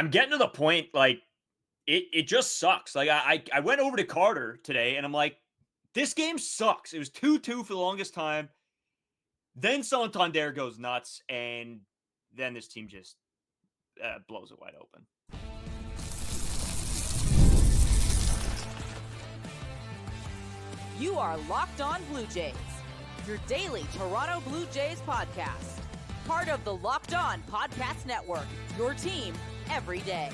I'm getting to the point, like, it just sucks. Like, I went over to Carter today, and I'm like, this game sucks. It was 2-2 for the longest time. Then Santander goes nuts, and then this team just blows it wide open. You are Locked On Blue Jays, your daily Toronto Blue Jays podcast. Part of the Locked On Podcast Network, your team every day.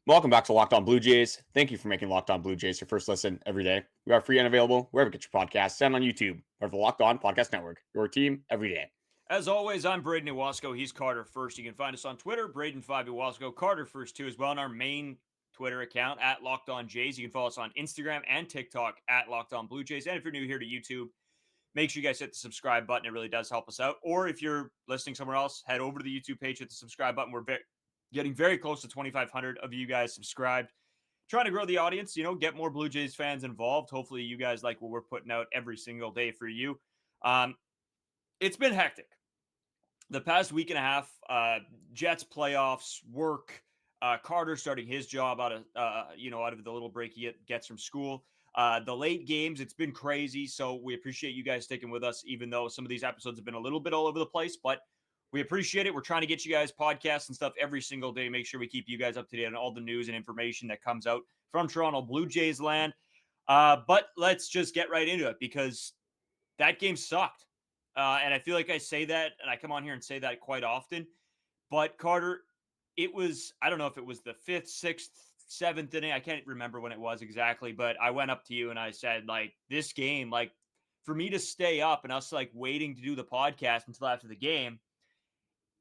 Welcome back to Locked On Blue Jays. Thank you for making Locked On Blue Jays your first listen every day. We are free and available wherever you get your podcasts and on YouTube or the Locked On Podcast Network, your team every day. As always, I'm Braden Iwasko. He's Carter First. You can find us on Twitter, Braden5 Iwasko, Carter First too as well, on our main Twitter account at Locked On Jays. You can follow us on Instagram and TikTok at Locked On Blue Jays. And if you're new here to YouTube, make sure you guys hit the subscribe button. It really does help us out. Or if you're listening somewhere else, head over to the YouTube page, hit the subscribe button. We're getting very close to 2,500 of you guys subscribed. Trying to grow the audience, get more Blue Jays fans involved. Hopefully you guys like what we're putting out every single day for you. It's been hectic. The past week and a half, Jets playoffs, work, Carter starting his job out of the little break he gets from school. The late games, it's been crazy. So we appreciate you guys sticking with us, even though some of these episodes have been a little bit all over the place, but we appreciate it. We're trying to get you guys podcasts and stuff every single day. Make sure we keep you guys up to date on all the news and information that comes out from Toronto Blue Jays land. But let's just get right into it because that game sucked. And I feel like I say that, and I come on here and say that quite often. But Carter, it was, I don't know if it was the 5th, 6th, 7th inning. I can't remember when it was exactly, but I went up to you and I said, like, this game, like, for me to stay up and us, like, waiting to do the podcast until after the game,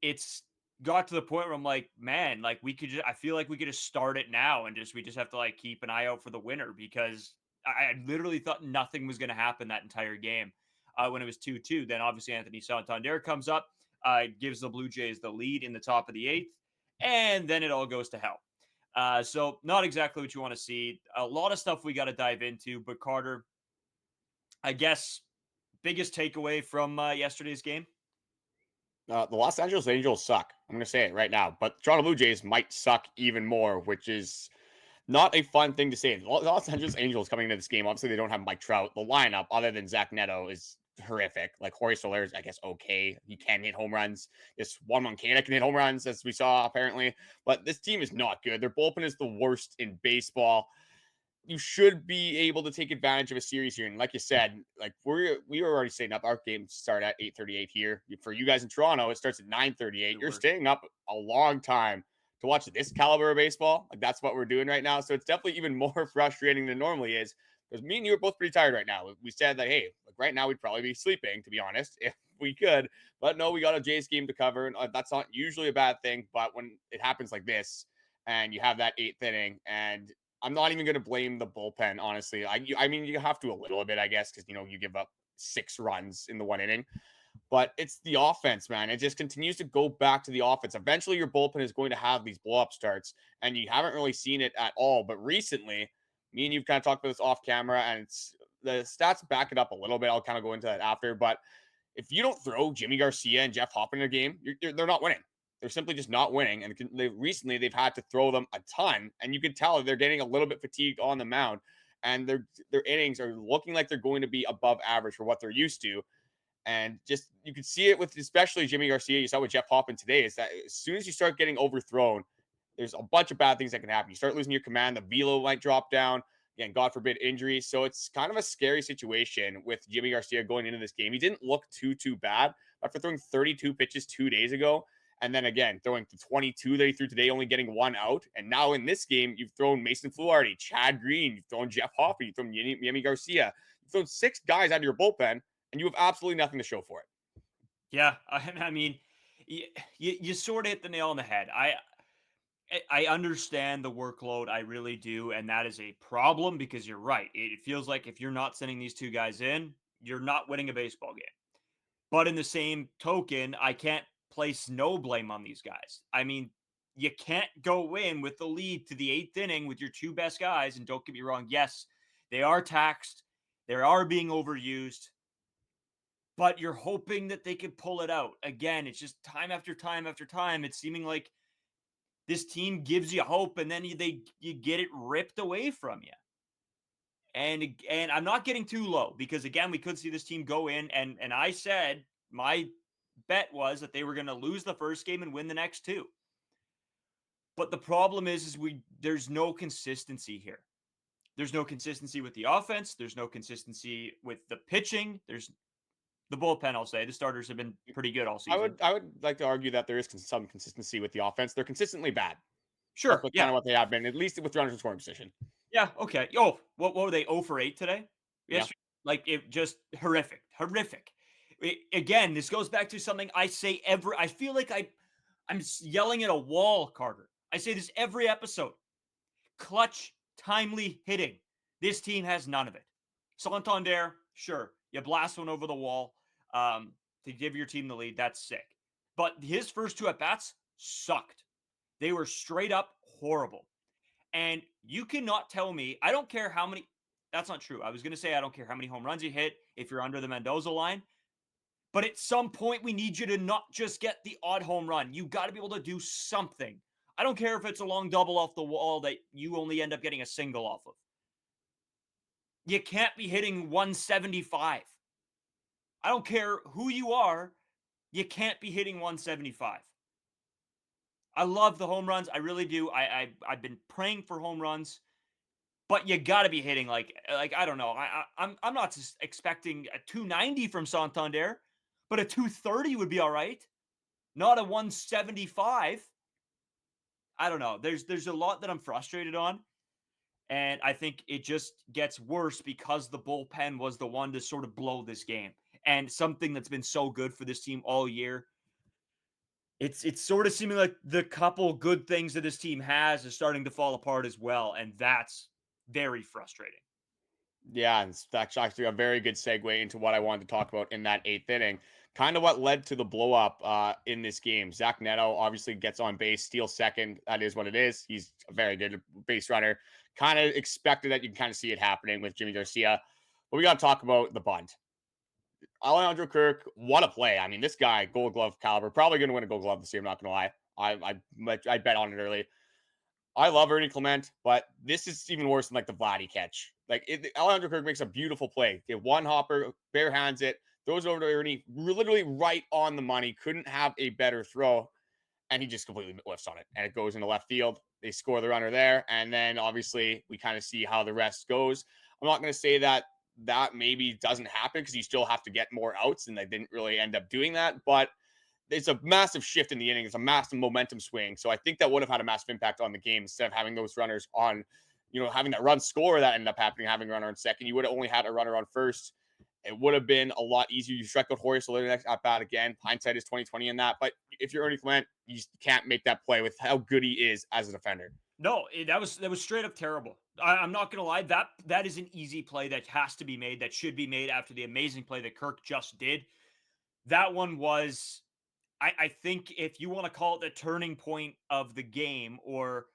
it's got to the point where I'm like, man, like, I feel like we could just start it now and we just have to, like, keep an eye out for the winner because I literally thought nothing was going to happen that entire game. When it was 2-2, then obviously Anthony Santander comes up, gives the Blue Jays the lead in the top of the 8th, and then it all goes to hell. So not exactly what you want to see. A lot of stuff we got to dive into, but Carter, I guess, biggest takeaway from yesterday's game? The Los Angeles Angels suck. I'm going to say it right now, but Toronto Blue Jays might suck even more, which is not a fun thing to say. The Los Angeles Angels coming into this game, obviously they don't have Mike Trout. The lineup, other than Zach Neto, is horrific. Like Jorge Soler is, I guess, okay. He can hit home runs. This Juan Moncada can hit home runs, as we saw apparently. But this team is not good. Their bullpen is the worst in baseball. You should be able to take advantage of a series here. And like you said, like we were already staying up. Our games start at 8:38 here. For you guys in Toronto, it starts at 9:38. You're staying up a long time to watch this caliber of baseball. Like that's what we're doing right now. So it's definitely even more frustrating than normally is because me and you are both pretty tired right now. We said that, hey, like right now we'd probably be sleeping, to be honest, if we could. But no, we got a Jays game to cover. And that's not usually a bad thing. But when it happens like this and you have that 8th inning, and I'm not even going to blame the bullpen, honestly. I mean, you have to a little bit, I guess, because, you give up 6 runs in the 1 inning. But it's the offense, man. It just continues to go back to the offense. Eventually, your bullpen is going to have these blow-up starts, and you haven't really seen it at all. But recently, me and you've kind of talked about this off camera, and the stats back it up a little bit. I'll kind of go into that after. But if you don't throw Yimi Garcia and Jeff Hoffman in a game, they're not winning. They're simply just not winning. And they've had to throw them a ton, and you can tell they're getting a little bit fatigued on the mound, and their innings are looking like they're going to be above average for what they're used to. And just you can see it with especially Yimi Garcia. You saw with Jeff Hoffman today is that as soon as you start getting overthrown, there's a bunch of bad things that can happen. You start losing your command, the velo might drop down. Again, God forbid injury. So it's kind of a scary situation with Yimi Garcia going into this game. He didn't look too bad after throwing 32 pitches 2 days ago. And then again, throwing the 22 that he threw today, only getting 1 out. And now in this game, you've thrown Mason Flardy, Chad Green, you've thrown Jeff Hoffman, you've thrown Yimi Garcia. You've thrown 6 guys out of your bullpen, and you have absolutely nothing to show for it. Yeah, I mean, you sort of hit the nail on the head. I understand the workload, I really do, and that is a problem because you're right. It feels like if you're not sending these 2 guys in, you're not winning a baseball game. But in the same token, I can't place no blame on these guys. I mean, you can't go in with the lead to the 8th inning with your 2 best guys, and don't get me wrong, yes, they are taxed. They are being overused. but you're hoping that they can pull it out. Again, it's just time after time after time. It's seeming like this team gives you hope, and then you get it ripped away from you. And I'm not getting too low because, again, we could see this team go in, and I said my bet was that they were going to lose the first game and win the next two. But the problem is there's no consistency here. There's no consistency with the offense. There's no consistency with the pitching. There's the bullpen, I'll say. The starters have been pretty good all season. I would like to argue that there is some consistency with the offense. They're consistently bad. Sure. That's kind of what they have been, at least with runners in scoring position. Yeah. Okay. Oh, what were they? 0 for 8 today? Yes. Yeah. Like, it just horrific. Again, this goes back to something I say I feel like I'm yelling at a wall, Carter. I say this every episode. Clutch, timely hitting. This team has none of it. Santander, sure, you blast one over the wall to give your team the lead. That's sick. But his first two at-bats sucked. They were straight up horrible. And you cannot tell me, I don't care how many, that's not true. I was going to say I don't care how many home runs you hit if you're under the Mendoza line. But at some point, we need you to not just get the odd home run. You got to be able to do something. I don't care if it's a long double off the wall that you only end up getting a single off of. You can't be hitting 175. I don't care who you are. You can't be hitting 175. I love the home runs. I really do. I've been praying for home runs, but you got to be hitting like I don't know. I'm not just expecting a 290 from Santander, but a 230 would be all right. Not a 175. I don't know. There's a lot that I'm frustrated on. And I think it just gets worse because the bullpen was the one to sort of blow this game. And something that's been so good for this team all year. It's sort of seeming like the couple good things that this team has is starting to fall apart as well. And that's very frustrating. Yeah, and that's actually a very good segue into what I wanted to talk about in that 8th inning. Kind of what led to the blow up in this game. Zach Neto obviously gets on base, steals second. That is what it is. He's a very good base runner. Kind of expected that. You can kind of see it happening with Yimi Garcia. But we got to talk about the bunt. Alejandro Kirk, what a play. I mean, this guy, Gold Glove caliber, probably going to win a Gold Glove this year. I'm not going to lie. I bet on it early. I love Ernie Clement, but this is even worse than like the Vladdy catch. Alejandro Kirk makes a beautiful play. Get one hopper, bare hands it, throws it over to Ernie, literally right on the money. Couldn't have a better throw, and he just completely whiffs on it, and it goes into left field. They score the runner there, and then obviously we kind of see how the rest goes. I'm not going to say that maybe doesn't happen because you still have to get more outs, and they didn't really end up doing that, but it's a massive shift in the inning. It's a massive momentum swing. So I think that would have had a massive impact on the game instead of having those runners on, having that run score that ended up happening, having a runner on second. You would have only had a runner on first. It would have been a lot easier. You strike out Horace, so the next at bat again. Hindsight is 20/20 in that. But if you're Ernie Clement, you can't make that play with how good he is as a defender. No, that was straight up terrible. I'm not going to lie. That is an easy play that has to be made, that should be made after the amazing play that Kirk just did. That one was, I think if you want to call it the turning point of the game or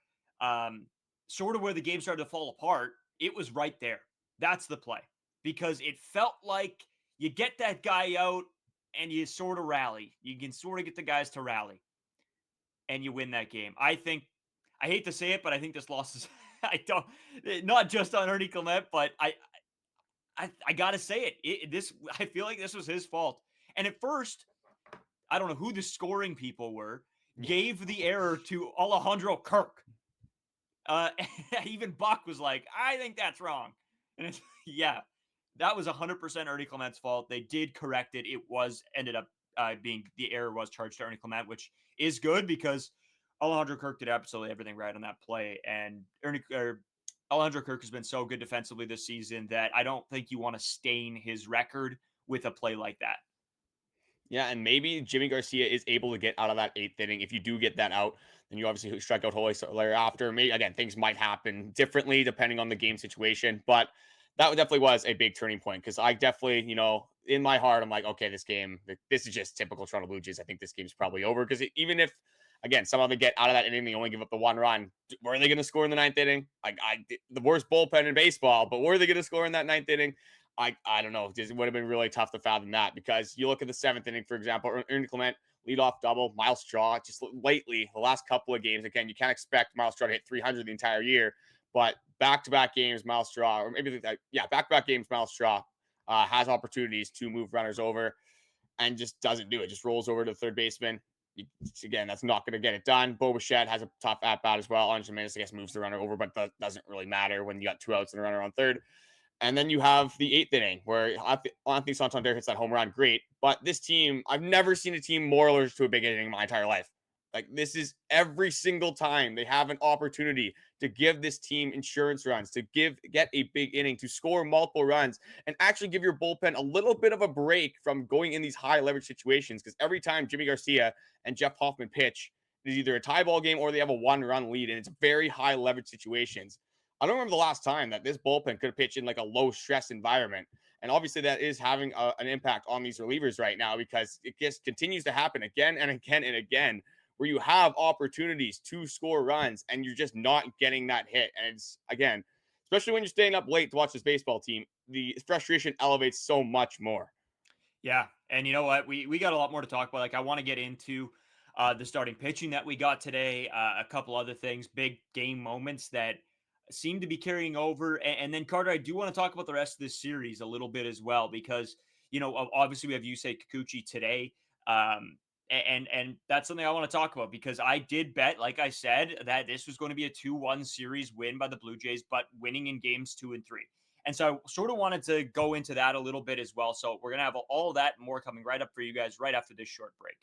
sort of where the game started to fall apart, it was right there. That's the play. Because it felt like you get that guy out and you sort of rally. You can sort of get the guys to rally. And you win that game. I hate to say it, but I think this loss is, not just on Ernie Clement, but I got to say it. I feel like this was his fault. And at first, I don't know who the scoring people were, gave the error to Alejandro Kirk. Even Buck was like, I think that's wrong. And it's, yeah, that was 100% Ernie Clement's fault. They did correct it. It ended up being, the error was charged to Ernie Clement, which is good because Alejandro Kirk did absolutely everything right on that play. And Alejandro Kirk has been so good defensively this season that I don't think you want to stain his record with a play like that. Yeah, and maybe Yimi Garcia is able to get out of that 8th inning. If you do get that out, then you obviously strike out Horace after. Maybe, again, things might happen differently depending on the game situation. But that definitely was a big turning point because I definitely, in my heart, I'm like, okay, this is just typical Toronto Blue Jays. I think this game's probably over because even if, again, somehow they get out of that inning, they only give up the one run. Were they going to score in the 9th inning? The worst bullpen in baseball, but were they going to score in that 9th inning? I don't know. It would have been really tough to fathom that, because you look at the seventh inning, for example, Ernie Clement leadoff double, Miles Straw. Just lately, the last couple of games, again, you can't expect Miles Straw to hit 300 the entire year, but back-to-back games, Miles Straw, or maybe back-to-back games, Miles Straw has opportunities to move runners over and just doesn't do it. Just rolls over to the third baseman. Again, that's not going to get it done. Bichette has a tough at bat as well. Gimenez, I guess, moves the runner over, but that doesn't really matter when you got 2 outs and a runner on third. And then you have the eighth inning where Anthony Santander hits that home run. Great. But this team, I've never seen a team more allergic to a big inning in my entire life. Like, this is every single time they have an opportunity to give this team insurance runs, to get a big inning, to score multiple runs, and actually give your bullpen a little bit of a break from going in these high leverage situations. Because every time Yimi Garcia and Jeff Hoffman pitch, it's either a tie ball game or they have a 1-run lead, and it's very high leverage situations. I don't remember the last time that this bullpen could pitch in like a low stress environment. And obviously that is having an impact on these relievers right now, because it just continues to happen again and again and again, where you have opportunities to score runs and you're just not getting that hit. And it's, again, especially when you're staying up late to watch this baseball team, the frustration elevates so much more. Yeah. And you know what? We got a lot more to talk about. Like, I want to get into the starting pitching that we got today, a couple other things, big game moments that seem to be carrying over. And then, Carter, I do want to talk about the rest of this series a little bit as well, because, obviously we have Yusei Kikuchi today. And that's something I want to talk about, because I did bet, like I said, that this was going to be a 2-1 series win by the Blue Jays, but winning in games 2 and 3. And so I sort of wanted to go into that a little bit as well. So we're going to have all of that and more coming right up for you guys right after this short break.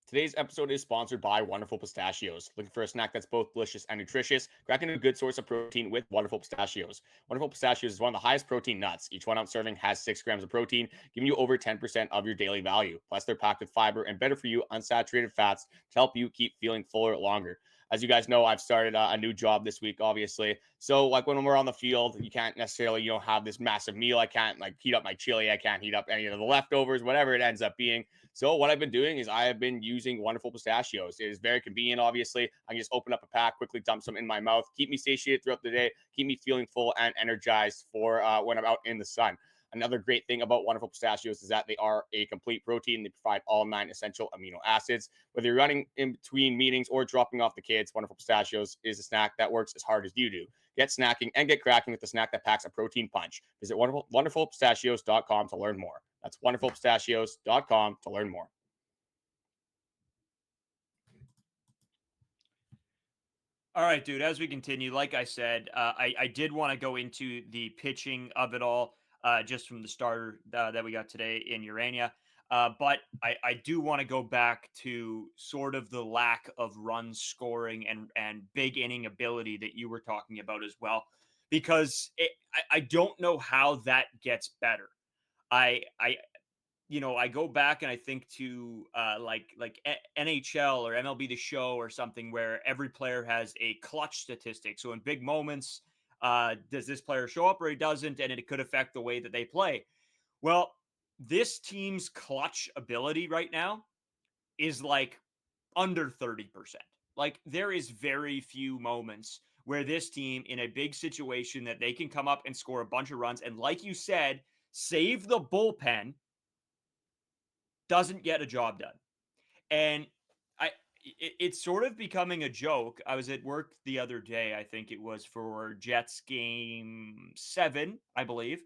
Today's episode is sponsored by Wonderful Pistachios. Looking for a snack that's both delicious and nutritious? Crack into a good source of protein with Wonderful Pistachios. Wonderful Pistachios is one of the highest protein nuts. Each 1-ounce serving has 6 grams of protein, giving you over 10% of your daily value. Plus, they're packed with fiber and better for you unsaturated fats to help you keep feeling fuller longer. As you guys know, I've started a new job this week, obviously. So, like, when we're on the field, you can't necessarily, have this massive meal. I can't, heat up my chili. I can't heat up any of the leftovers, whatever it ends up being. So what I've been doing is I have been using Wonderful Pistachios. It is very convenient, obviously. I can just open up a pack, quickly dump some in my mouth, keep me satiated throughout the day, keep me feeling full and energized for when I'm out in the sun. Another great thing about Wonderful Pistachios is that they are a complete protein. They provide all 9 essential amino acids. Whether you're running in between meetings or dropping off the kids, Wonderful Pistachios is a snack that works as hard as you do. Get snacking and get cracking with the snack that packs a protein punch. Visit wonderfulpistachios.com to learn more. That's wonderfulpistachios.com to learn more. All right, dude, as we continue, like I said, I did want to go into the pitching of it all, just from the starter that we got today in Urania. But I do want to go back to sort of the lack of run scoring and big inning ability that you were talking about as well, because I don't know how that gets better. I go back and I think to like NHL or MLB The Show or something, where every player has a clutch statistic. So in big moments, does this player show up or he doesn't? And it could affect the way that they play. Well, this team's clutch ability right now is like under 30%. Like, there is very few moments where this team in a big situation that they can come up and score a bunch of runs. And like you said, save the bullpen, doesn't get a job done. And it's sort of becoming a joke. I was at work the other day, I think it was for Jets game 7, I believe.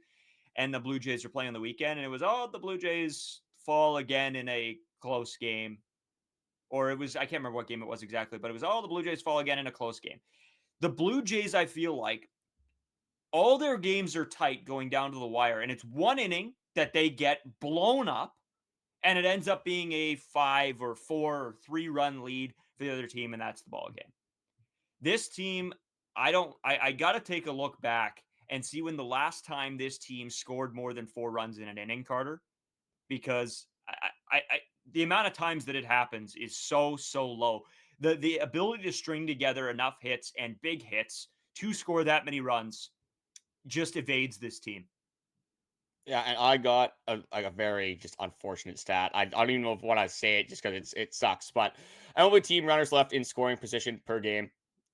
And the Blue Jays are playing on the weekend. And it was, the Blue Jays fall again in a close game. Or it was, I can't remember what game it was exactly, but it was, the Blue Jays fall again in a close game. The Blue Jays, I feel like, all their games are tight going down to the wire. And it's one inning that they get blown up, and it ends up being a 5 or 4 or 3-run lead for the other team, and that's the ball game. This team, I got to take a look back and see when the last time this team scored more than 4 runs in an inning, Carter, because the amount of times that it happens is so low. The ability to string together enough hits and big hits to score that many runs just evades this team. Yeah, and I got a very just unfortunate stat. I don't even know if I want to say it just because it sucks. But MLB team runners left in scoring position per game.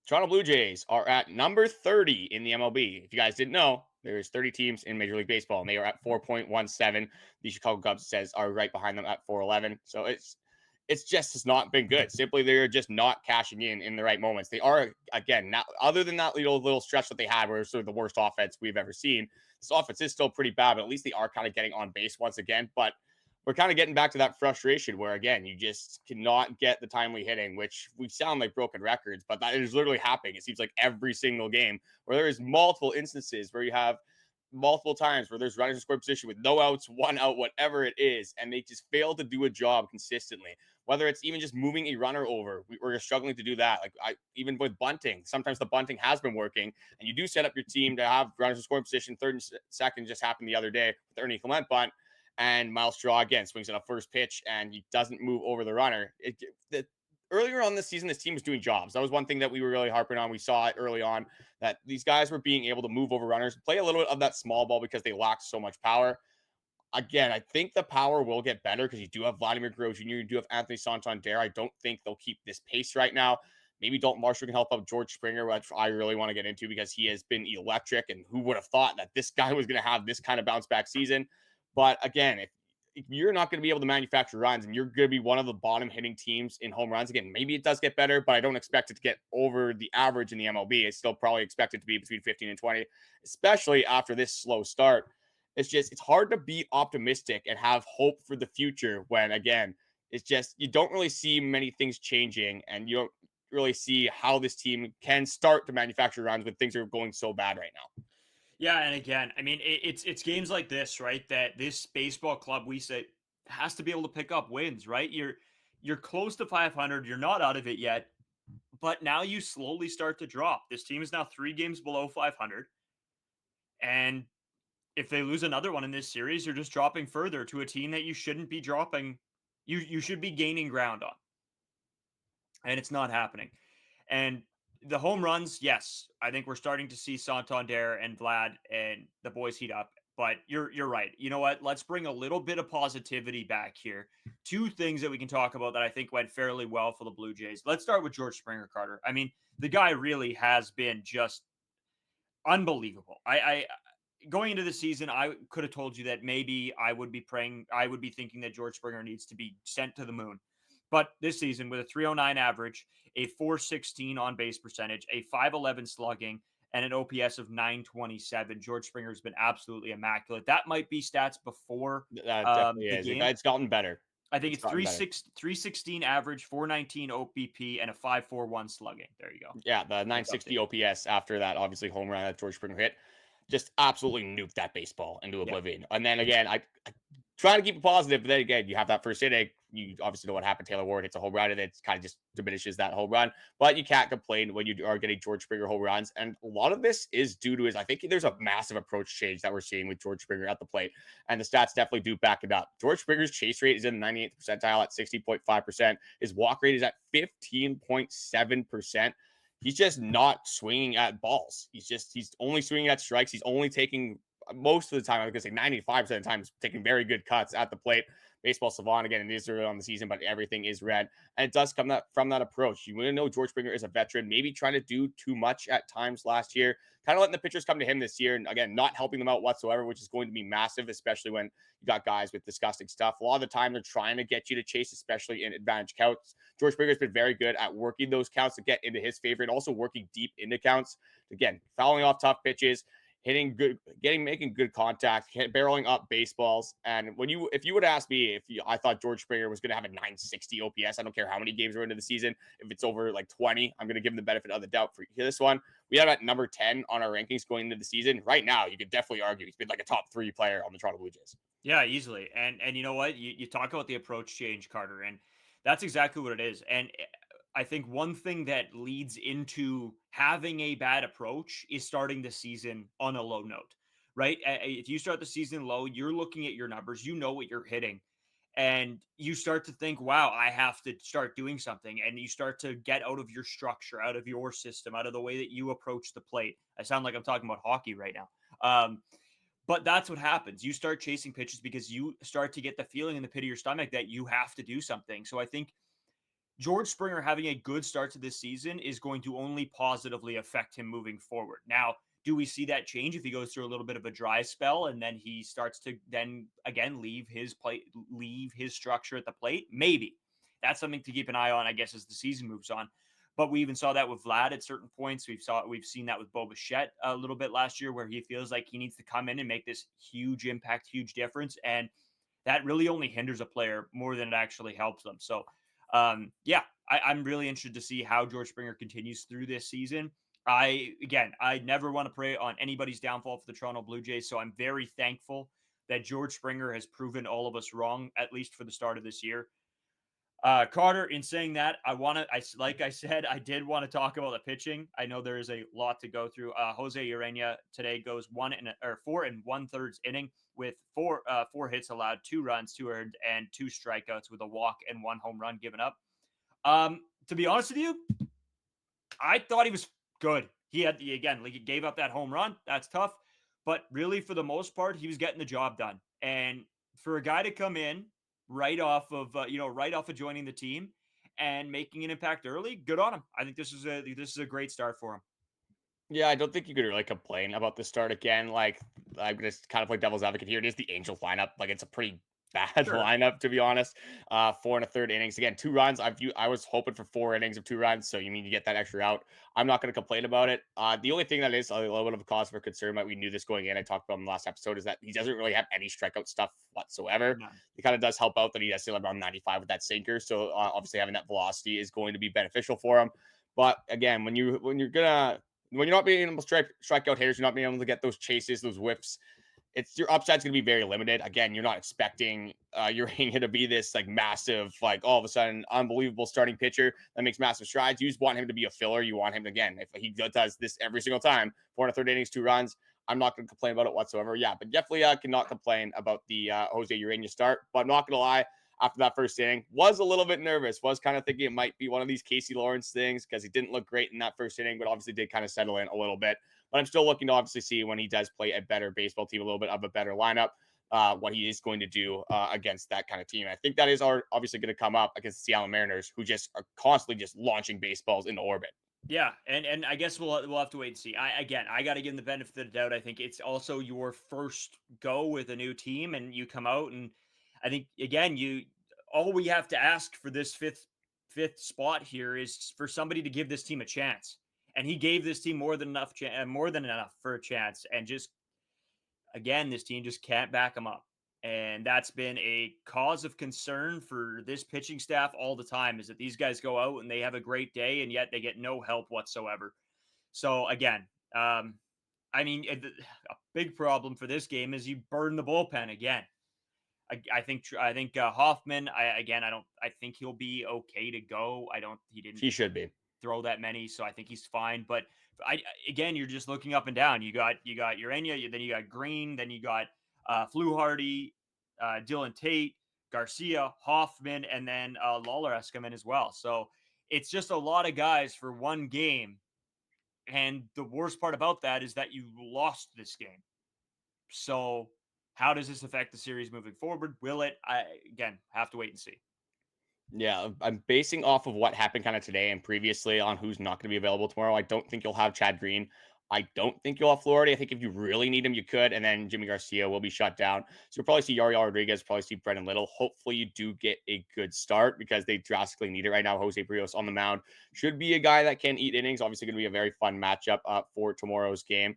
Toronto Blue Jays are at number 30 in the MLB. If you guys didn't know, there's 30 teams in Major League Baseball, and they are at 4.17. The Chicago Cubs says are right behind them at 411. So it's just has not been good. Simply, they're just not cashing in the right moments. They are, again, now other than that little stretch that they had where it's sort of the worst offense we've ever seen. This offense is still pretty bad, but at least they are kind of getting on base once again. But we're kind of getting back to that frustration where, again, you just cannot get the timely hitting, which we sound like broken records, but that is literally happening. It seems like every single game where there is multiple instances where you have multiple times where there's runners in scoring position with no outs, one out, whatever it is, and they just fail to do a job consistently. Whether it's even just moving a runner over, we're struggling to do that. Like even with bunting, sometimes the bunting has been working, and you do set up your team to have runners in scoring position. Third and second just happened the other day with Ernie Clement bunt. And Miles Straw again swings on a first pitch and he doesn't move over the runner. Earlier on this season, this team was doing jobs. That was one thing that we were really harping on. We saw it early on that these guys were being able to move over runners, play a little bit of that small ball because they lacked so much power. Again, I think the power will get better because you do have Vladimir Guerrero Jr., you do have Anthony Santander. I don't think they'll keep this pace right now. Maybe Dalton Varsho can help out George Springer, which I really want to get into because he has been electric. And who would have thought that this guy was going to have this kind of bounce back season? But again, if you're not going to be able to manufacture runs and you're going to be one of the bottom hitting teams in home runs, again, maybe it does get better, but I don't expect it to get over the average in the MLB. I still probably expect it to be between 15 and 20, especially after this slow start. It's hard to be optimistic and have hope for the future when, again, it's just you don't really see many things changing and you don't really see how this team can start to manufacture runs when things are going so bad right now. Yeah, and again, I mean, it's games like this, right? That this baseball club we say has to be able to pick up wins, right? You're close to 500, you're not out of it yet, but now you slowly start to drop. This team is now 3 games below 500, and if they lose another one in this series, you're just dropping further to a team that you shouldn't be dropping. You should be gaining ground on, and it's not happening. And the home runs, yes, I think we're starting to see Santander and Vlad and the boys heat up. But you're right. You know what? Let's bring a little bit of positivity back here. 2 things that we can talk about that I think went fairly well for the Blue Jays. Let's start with George Springer, Carter. I mean, the guy really has been just unbelievable. I going into the season, I could have told you that maybe I would be thinking that George Springer needs to be sent to the moon. But this season, with a 309 average, a 416 on base percentage, a 511 slugging, and an OPS of 927, George Springer has been absolutely immaculate. That might be stats before That definitely the is. game. It's gotten better. I think it's gotten better. 316 average, 419 OBP, and a 541 slugging. There you go. Yeah, the 960 OPS after that, obviously, home run that George Springer hit. Just absolutely nuked that baseball into oblivion. And then again, I try to keep it positive, but then again, you have that first inning. You obviously know what happened. Taylor Ward hits a home run, and it kind of just diminishes that home run. But you can't complain when you are getting George Springer home runs. And a lot of this is due to I think there's a massive approach change that we're seeing with George Springer at the plate. And the stats definitely do back it up. George Springer's chase rate is in the 98th percentile at 60.5%. His walk rate is at 15.7%. He's just not swinging at balls. He's only swinging at strikes. He's only taking most of the time, I was going to say 95% of the time, he's taking very good cuts at the plate. Baseball savant again, it is early on the season, but everything is red. And it does come from that approach. You want to know George Springer is a veteran, maybe trying to do too much at times last year, kind of letting the pitchers come to him this year. And again, not helping them out whatsoever, which is going to be massive, especially when you got guys with disgusting stuff. A lot of the time they're trying to get you to chase, especially in advantage counts. George Springer has been very good at working those counts to get into his favor and also working deep into counts. Again, fouling off tough pitches, making good contact, barreling up baseballs. And if you would ask me I thought George Springer was going to have a 960 OPS, I don't care how many games are into the season. If it's over like 20, I'm going to give him the benefit of the doubt for this one. We have at number 10 on our rankings going into the season. Right now, you could definitely argue he's been like a top 3 player on the Toronto Blue Jays. Yeah, easily. And you know what? You talk about the approach change, Carter, and that's exactly what it is. And I think one thing that leads into having a bad approach is starting the season on a low note, right? If you start the season low, you're looking at your numbers, you know what you're hitting, and you start to think, wow, I have to start doing something. And you start to get out of your structure, out of your system, out of the way that you approach the plate. I sound like I'm talking about hockey right now. But that's what happens. You start chasing pitches because you start to get the feeling in the pit of your stomach that you have to do something. So I think George Springer having a good start to this season is going to only positively affect him moving forward. Now, do we see that change if he goes through a little bit of a dry spell and then he starts to then again leave his structure at the plate? Maybe. That's something to keep an eye on, I guess, as the season moves on. But we even saw that with Vlad at certain points. We've seen that with Bichette a little bit last year, where he feels like he needs to come in and make this huge impact, huge difference, and that really only hinders a player more than it actually helps them. So, I'm really interested to see how George Springer continues through this season. I never want to prey on anybody's downfall for the Toronto Blue Jays, so I'm very thankful that George Springer has proven all of us wrong, at least for the start of this year. Carter, in saying that, like I said, I did want to talk about the pitching. I know there is a lot to go through. Jose Urena today goes 4 1/3 inning with four hits allowed, 2 runs, 2 earned, and 2 strikeouts with a walk and 1 home run given up. To be honest with you, I thought he was good. He gave up that home run. That's tough. But really, for the most part, he was getting the job done. And for a guy to come in right off of joining the team and making an impact early, good on him. I think this is a great start for him. Yeah, I don't think you could really complain about the start again. Like, I'm going to kind of play devil's advocate here. It is the Angels lineup. Like, it's a pretty bad lineup, to be honest. 4 1/3 innings. Again, 2 runs. I was hoping for 4 innings of 2 runs. So you mean you get that extra out. I'm not going to complain about it. The only thing that is a little bit of a cause for concern, but we knew this going in, I talked about in the last episode, is that he doesn't really have any strikeout stuff whatsoever. No. It kind of does help out that he has still around 95 with that sinker. So obviously having that velocity is going to be beneficial for him. But again, when you're not being able to strike out hitters, you're not being able to get those chases, those whiffs, your upside's going to be very limited. Again, you're not expecting Urena to be this like massive, like all of a sudden unbelievable starting pitcher that makes massive strides. You just want him to be a filler. You want him to, again, if he does this every single time, 4 1/3 innings, 2 runs, I'm not going to complain about it whatsoever. Yeah, but definitely cannot complain about the Jose Urena start. But I'm not going to lie, after that first inning, was a little bit nervous, was kind of thinking it might be one of these Casey Lawrence things because he didn't look great in that first inning, but obviously did kind of settle in a little bit. But I'm still looking to obviously see when he does play a better baseball team, a little bit of a better lineup, what he is going to do against that kind of team. And I think that is obviously going to come up against the Seattle Mariners, who just are constantly just launching baseballs into orbit. Yeah, and I guess we'll have to wait and see. I got to give him the benefit of the doubt. I think it's also your first go with a new team, and you come out, and I think again, all we have to ask for this fifth spot here is for somebody to give this team a chance. And he gave this team more than enough for a chance. And just, again, this team just can't back him up. And that's been a cause of concern for this pitching staff all the time, is that these guys go out and they have a great day, and yet they get no help whatsoever. So, again, a big problem for this game is you burn the bullpen again. I think Hoffman, I think he'll be okay to go. He should be. Throw that many, so I think he's fine. But you're just looking up and down. You got Urena, then you got Green, then you got Flardy, Dylan Tate, Garcia, Hoffman, and then Lawler has come in as well. So it's just a lot of guys for one game. And the worst part about that is that you lost this game. So how does this affect the series moving forward? Will it? I have to wait and see. Yeah, I'm basing off of what happened kind of today and previously on who's not going to be available tomorrow. I don't think you'll have Chad Green. I don't think you'll have Flardy. I think if you really need him, you could. And then Jimmy Garcia will be shut down. So you'll probably see Yariel Rodriguez, probably see Brendan Little. Hopefully you do get a good start because they drastically need it right now. Jose Berrios on the mound should be a guy that can eat innings. Obviously going to be a very fun matchup for tomorrow's game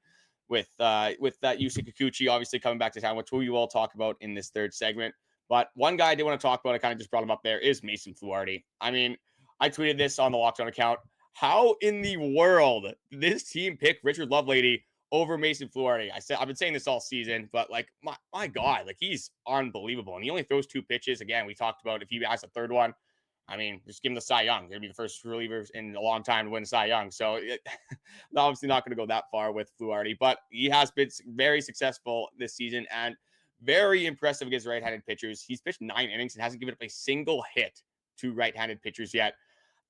with that Yusei Kikuchi obviously coming back to town, which we will talk about in this third segment. But one guy I did want to talk about, I kind of just brought him up there, is Mason Flardy. I mean, I tweeted this on the Locked On account. How in the world did this team pick Richard Lovelady over Mason Flardy? I've been saying this all season, but like my God, like he's unbelievable. And he only throws 2 pitches. Again, we talked about if he has a third one, I mean, just give him the Cy Young. He'll be the first reliever in a long time to win Cy Young. So obviously not going to go that far with Flardy, but he has been very successful this season and very impressive against right-handed pitchers. He's pitched 9 innings and hasn't given up a single hit to right-handed pitchers yet.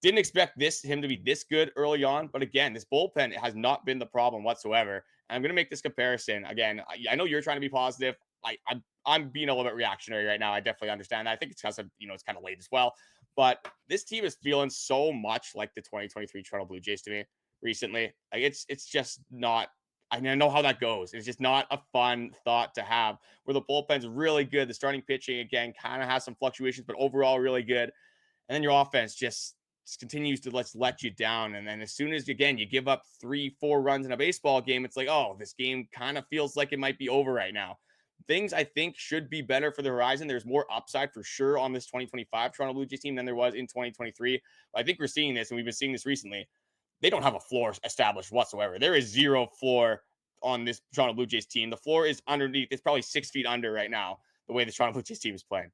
Didn't expect him to be this good early on, but again, this bullpen has not been the problem whatsoever. And I'm going to make this comparison. Again, I know you're trying to be positive. I'm being a little bit reactionary right now. I definitely understand that. I think it's because it's kind of late as well. But this team is feeling so much like the 2023 Toronto Blue Jays to me recently. Like it's just not. I know how that goes. It's just not a fun thought to have. Where the bullpen's really good, the starting pitching again kind of has some fluctuations, but overall really good. And then your offense just continues to let you down. And then as soon as again you give up 3-4 runs in a baseball game, it's like, oh, this game kind of feels like it might be over right now. Things I think should be better for the horizon. There's more upside for sure on this 2025 Toronto Blue Jays team than there was in 2023. I think we're seeing this, and we've been seeing this recently. They don't have a floor established whatsoever. There is zero floor on this Toronto Blue Jays team. The floor is underneath. It's probably 6 feet under right now, the way the Toronto Blue Jays team is playing.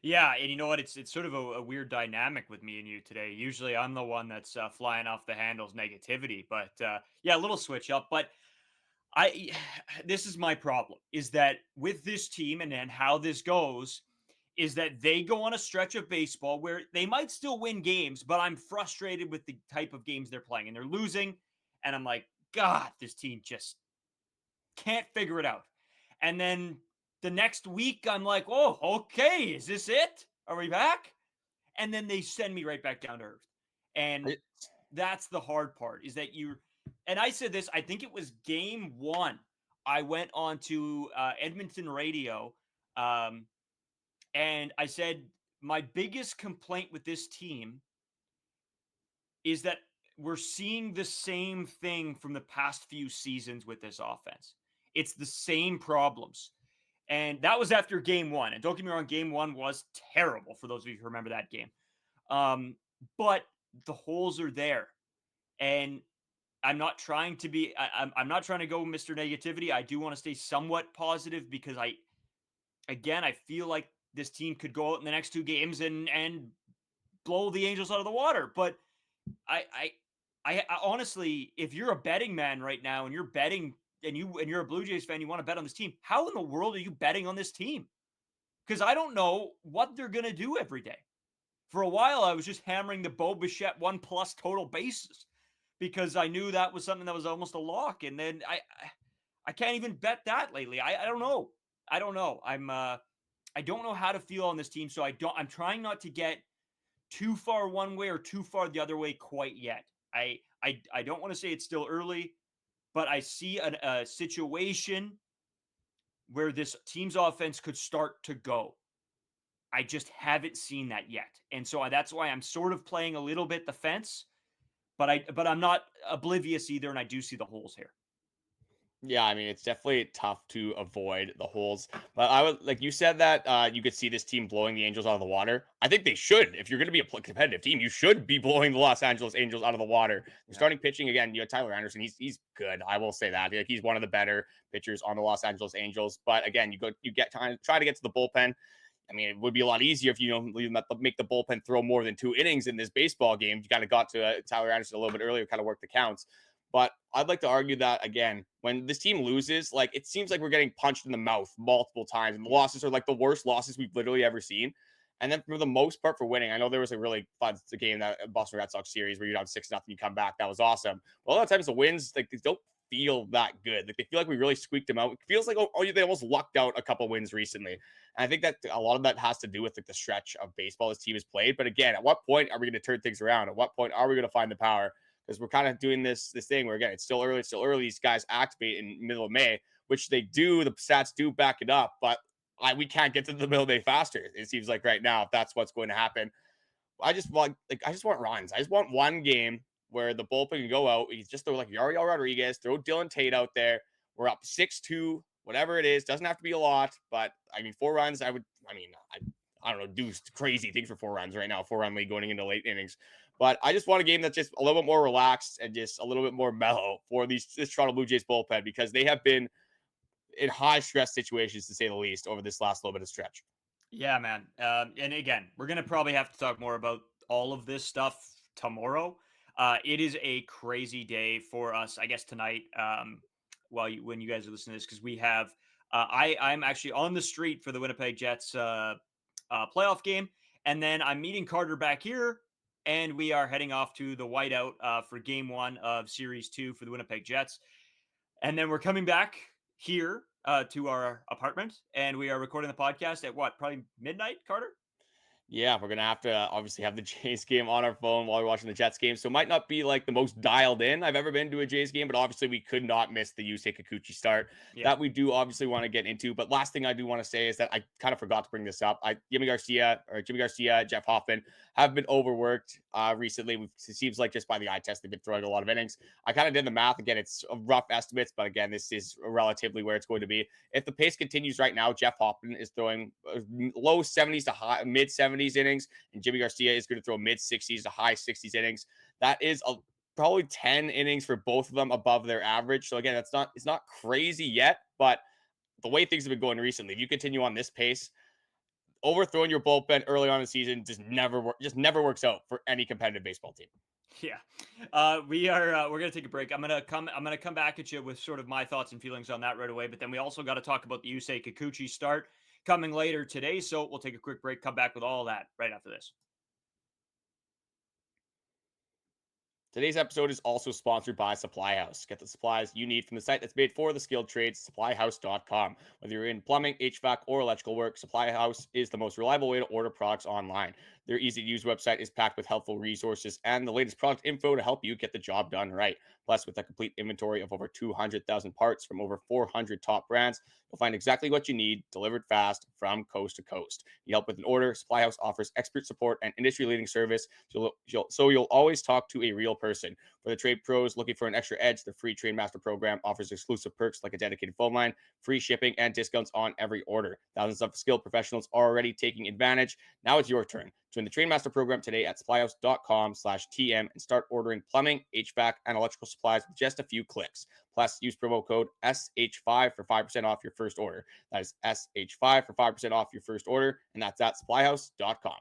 Yeah, and you know what? It's sort of a weird dynamic with me and you today. Usually, I'm the one that's flying off the handles negativity, but yeah, a little switch up. But I, this is my problem: is that with this team and how this goes, is that they go on a stretch of baseball where they might still win games, but I'm frustrated with the type of games they're playing, and they're losing, and I'm like, God, this team just can't figure it out. And then the next week, I'm like, oh, okay, is this it? Are we back? And then they send me right back down to earth. And that's the hard part is that and I said this, I think it was game 1. I went on to Edmonton radio and I said, my biggest complaint with this team is that we're seeing the same thing from the past few seasons with this offense. It's the same problems. And that was after game 1. And don't get me wrong, game 1 was terrible for those of you who remember that game. But the holes are there. And I'm not trying to be, I'm not trying to go Mr. Negativity. I do want to stay somewhat positive because I feel like this team could go out in the next 2 games and blow the Angels out of the water. But I honestly, if you're a betting man right now and you're betting and you're a Blue Jays fan, you want to bet on this team, how in the world are you betting on this team? Because I don't know what they're going to do every day. For a while, I was just hammering the Bichette 1+ total bases because I knew that was something that was almost a lock. And then I can't even bet that lately. I don't know. I don't know. I don't know how to feel on this team. So I'm trying not to get too far one way or too far the other way quite yet. I don't want to say it's still early, but I see a situation where this team's offense could start to go. I just haven't seen that yet. And so that's why I'm sort of playing a little bit the fence, but I'm not oblivious either. And I do see the holes here. Yeah, I mean, it's definitely tough to avoid the holes. But I would, like you said, that you could see this team blowing the Angels out of the water. I think they should. If you're going to be a competitive team, you should be blowing the Los Angeles Angels out of the water. They're starting pitching again. You have Tyler Anderson. He's good. I will say that. Like, he's one of the better pitchers on the Los Angeles Angels. But again, try to get to the bullpen. I mean, it would be a lot easier if you make the bullpen throw more than 2 innings in this baseball game. You kind of got to Tyler Anderson a little bit earlier, kind of work the counts. But I'd like to argue that, again, when this team loses, like, it seems like we're getting punched in the mouth multiple times. And the losses are like the worst losses we've literally ever seen. And then for the most part for winning, I know there was a really fun game, that Boston Red Sox series where you'd have 6-0, you come back. That was awesome. But a lot of times the wins, like, they don't feel that good. Like, they feel like we really squeaked them out. It feels like, they almost lucked out a couple wins recently. And I think that a lot of that has to do with, like, the stretch of baseball this team has played. But again, at what point are we going to turn things around? At what point are we going to find the power? Because we're kind of doing this thing where, again, it's still early. These guys activate in middle of May, which they do. The stats do back it up, but we can't get to the middle of May faster. It seems like right now, if that's what's going to happen. I just want runs. I just want one game where the bullpen can go out. You just throw like Yariel Rodriguez, throw Dylan Tate out there. We're up 6-2, whatever it is. Doesn't have to be a lot, but I mean, 4 runs. I don't know, do crazy things for 4 runs right now. 4-run lead going into late innings. But I just want a game that's just a little bit more relaxed and just a little bit more mellow for this Toronto Blue Jays bullpen, because they have been in high stress situations, to say the least, over this last little bit of stretch. Yeah, man. And again, we're going to probably have to talk more about all of this stuff tomorrow. It is a crazy day for us, I guess, tonight, when you guys are listening to this, because we have I'm actually on the street for the Winnipeg Jets playoff game. And then I'm meeting Carter back here, and we are heading off to the whiteout for game 1 of series 2 for the Winnipeg Jets. And then we're coming back here to our apartment, and we are recording the podcast at probably midnight, Carter? Yeah, we're gonna have to obviously have the Jays game on our phone while we're watching the Jets game. So it might not be like the most dialed in I've ever been to a Jays game, but obviously we could not miss the Yusei Kikuchi start. Yeah. That we do obviously want to get into. But last thing I do want to say is that I kind of forgot to bring this up. Jimmy Garcia, Jeff Hoffman have been overworked recently. It seems like just by the eye test, they've been throwing a lot of innings. I kind of did the math. Again, it's rough estimates, but again, this is relatively where it's going to be. If the pace continues right now, Jeff Hoffman is throwing low 70s to high mid 70s innings, and Jimmy Garcia is going to throw mid 60s to high 60s innings. That is probably 10 innings for both of them above their average. So again, it's not crazy yet, but the way things have been going recently, if you continue on this pace, overthrowing your bullpen early on in the season just never works out for any competitive baseball team. Yeah. We're gonna take a break. I'm gonna come back at you with sort of my thoughts and feelings on that right away. But then we also got to talk about the Yusei Kikuchi start coming later today. So we'll take a quick break, come back with all that right after this. Today's episode is also sponsored by Supply House. Get the supplies you need from the site that's made for the skilled trades, supplyhouse.com. Whether you're in plumbing, HVAC, or electrical work, Supply House is the most reliable way to order products online. Their easy-to-use website is packed with helpful resources and the latest product info to help you get the job done right. Plus, with a complete inventory of over 200,000 parts from over 400 top brands, you'll find exactly what you need, delivered fast from coast to coast. You help with an order, Supply House offers expert support and industry-leading service, so you'll always talk to a real person. For the trade pros looking for an extra edge, the free Trade Master program offers exclusive perks like a dedicated phone line, free shipping, and discounts on every order. Thousands of skilled professionals are already taking advantage. Now it's your turn. Join the Trade Master program today at supplyhouse.com/TM and start ordering plumbing, HVAC, and electrical supplies with just a few clicks. Plus, use promo code SH5 for 5% off your first order. That is SH5 for 5% off your first order, and that's at supplyhouse.com.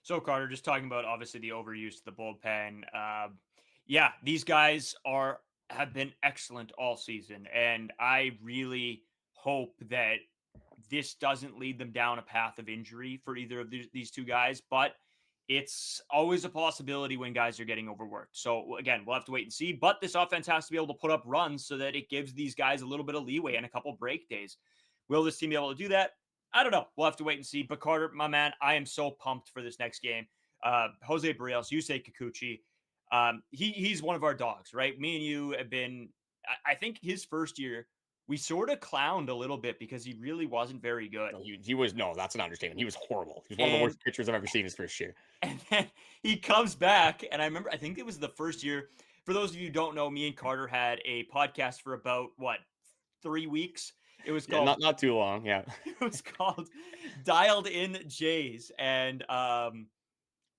So, Carter, just talking about obviously the overuse of the bullpen. Yeah, these guys have been excellent all season, and I really hope that this doesn't lead them down a path of injury for either of these two guys. But it's always a possibility when guys are getting overworked. So again, we'll have to wait and see. But this offense has to be able to put up runs so that it gives these guys a little bit of leeway and a couple break days. Will this team be able to do that? I don't know. We'll have to wait and see. But Carter, my man, I am so pumped for this next game. Jose Berrios, Yusei Kikuchi. He's one of our dogs, right? Me and you have been, I think his first year, we sort of clowned a little bit because he really wasn't very good. No, he was, no, that's an understatement. He was horrible. He was one of the worst pitchers I've ever seen his first year. And then he comes back, and I think it was the first year. For those of you who don't know, me and Carter had a podcast for about, 3 weeks? It was called not too long, yeah. It was called Dialed In Jays, and Yusei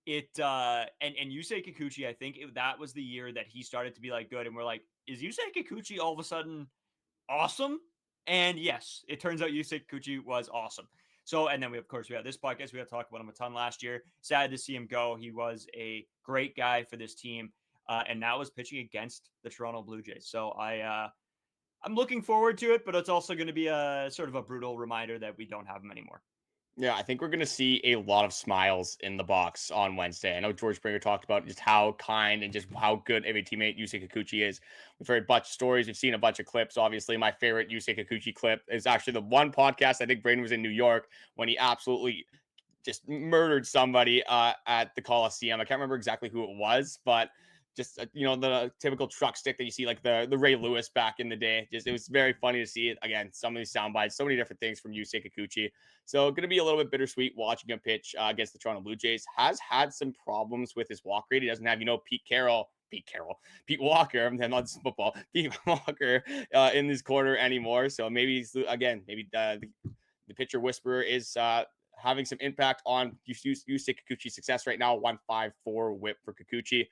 Kikuchi, I think that was the year that he started to be like good, and we're like, is Yusei Kikuchi all of a sudden awesome? And yes, it turns out Yusei Kikuchi was awesome. So, and then we had this podcast. We had to talk about him a ton last year. Sad to see him go. He was a great guy for this team, and now is pitching against the Toronto Blue Jays. So I'm looking forward to it, but it's also going to be a sort of a brutal reminder that we don't have him anymore. Yeah, I think we're going to see a lot of smiles in the box on Wednesday. I know George Springer talked about just how kind and just how good of a teammate Yusei Kikuchi is. We've heard a bunch of stories. We've seen a bunch of clips. Obviously, my favorite Yusei Kikuchi clip is actually the one podcast. I think Braden was in New York when he absolutely just murdered somebody at the Coliseum. I can't remember exactly who it was, but just, the typical truck stick that you see, like the Ray Lewis back in the day. It was very funny to see it. Again, some of these sound bites, so many different things from Yusei Kikuchi. So going to be a little bit bittersweet watching him pitch against the Toronto Blue Jays. Has had some problems with his walk rate. He doesn't have, Pete Walker, and then not football, Pete Walker in this corner anymore. So maybe the pitcher whisperer is having some impact on Yusei Kikuchi's success right now. 1.54 whip for Kikuchi.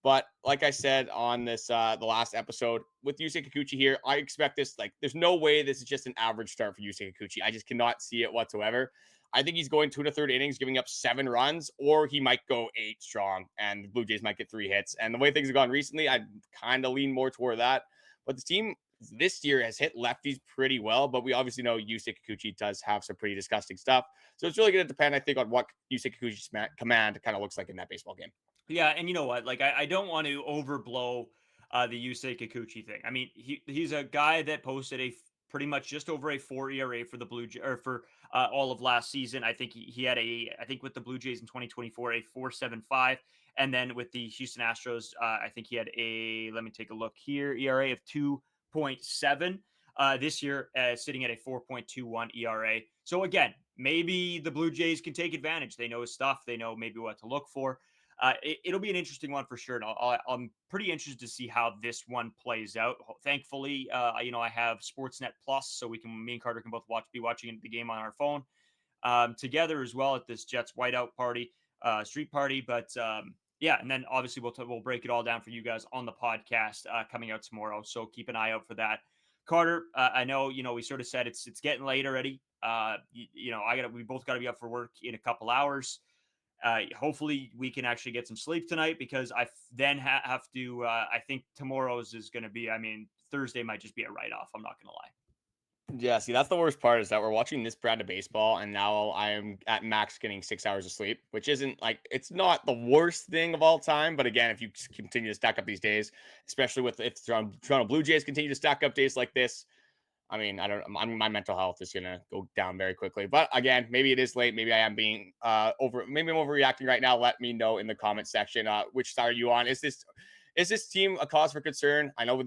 But like I said on this, the last episode with Yusei Kikuchi here, I expect this, there's no way this is just an average start for Yusei Kikuchi. I just cannot see it whatsoever. I think he's going 2 1/3 innings, giving up 7 runs, or he might go 8 strong and the Blue Jays might get 3 hits. And the way things have gone recently, I kind of lean more toward that. But the team this year has hit lefties pretty well, but we obviously know Yusei Kikuchi does have some pretty disgusting stuff. So it's really going to depend, I think, on what Yusei Kikuchi's command kind of looks like in that baseball game. Yeah, and you know what? I don't want to overblow the Yusei Kikuchi thing. I mean, he's a guy that posted a pretty much just over a 4 ERA for the for all of last season. I think he had I think with the Blue Jays in 2024, a 4.75. And then with the Houston Astros, I think he had let me take a look here, ERA of 2.7. This year, sitting at a 4.21 ERA. So again, maybe the Blue Jays can take advantage. They know his stuff. They know maybe what to look for. It'll be an interesting one for sure. And I'm pretty interested to see how this one plays out. Thankfully, I have Sportsnet Plus, so me and Carter can both be watching the game on our phone together as well at this Jets whiteout party, street party. But yeah, and then obviously we'll break it all down for you guys on the podcast coming out tomorrow. So keep an eye out for that. Carter, I know we sort of said it's getting late already. We both got to be up for work in a couple hours. Hopefully we can actually get some sleep tonight, because I then have to. I think tomorrow's is going to be. I mean, Thursday might just be a write-off. I'm not going to lie. Yeah, see, that's the worst part, is that we're watching this brand of baseball, and now I'm at max getting 6 hours of sleep, which isn't like, it's not the worst thing of all time. But again, if you continue to stack up these days, especially if Toronto Blue Jays continue to stack up days like this, I mean, my mental health is going to go down very quickly. But again, maybe it is late. Maybe I am being maybe I'm overreacting right now. Let me know in the comment section. Which side are you on? Is this team a cause for concern? I know we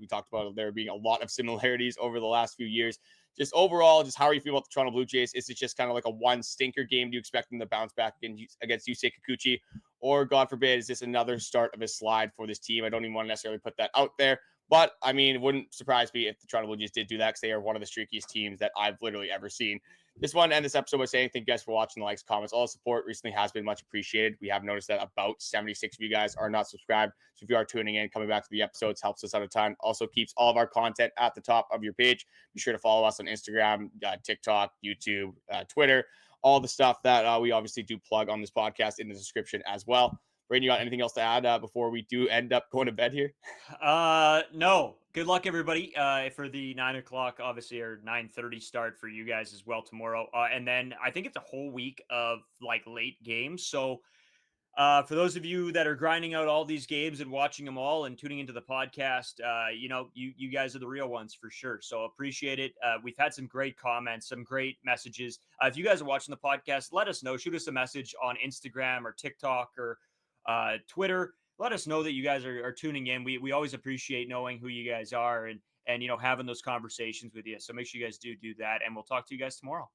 talked about there being a lot of similarities over the last few years. Just overall, just how are you feeling about the Toronto Blue Jays? Is it just kind of like a one stinker game? Do you expect them to bounce back against Yusei Kikuchi? Or, God forbid, is this another start of a slide for this team? I don't even want to necessarily put that out there. But, I mean, it wouldn't surprise me if the Toronto Blue Jays did do that, because they are one of the streakiest teams that I've literally ever seen. Just want to end this episode by saying thank you guys for watching. The likes, comments, all the support recently has been much appreciated. We have noticed that about 76 of you guys are not subscribed. So if you are tuning in, coming back to the episodes helps us out a ton. Also keeps all of our content at the top of your page. Be sure to follow us on Instagram, TikTok, YouTube, Twitter, all the stuff that we obviously do plug on this podcast in the description as well. Brayden, you got anything else to add before we do end up going to bed here? No. Good luck, everybody, for the 9 o'clock, obviously, or 9:30 start for you guys as well tomorrow. And then I think it's a whole week of like late games. So for those of you that are grinding out all these games and watching them all and tuning into the podcast, you guys are the real ones for sure. So appreciate it. We've had some great comments, some great messages. If you guys are watching the podcast, let us know. Shoot us a message on Instagram or TikTok or Twitter. Let us know that you guys are tuning in. We always appreciate knowing who you guys are and having those conversations with you. So make sure you guys do that, and we'll talk to you guys tomorrow.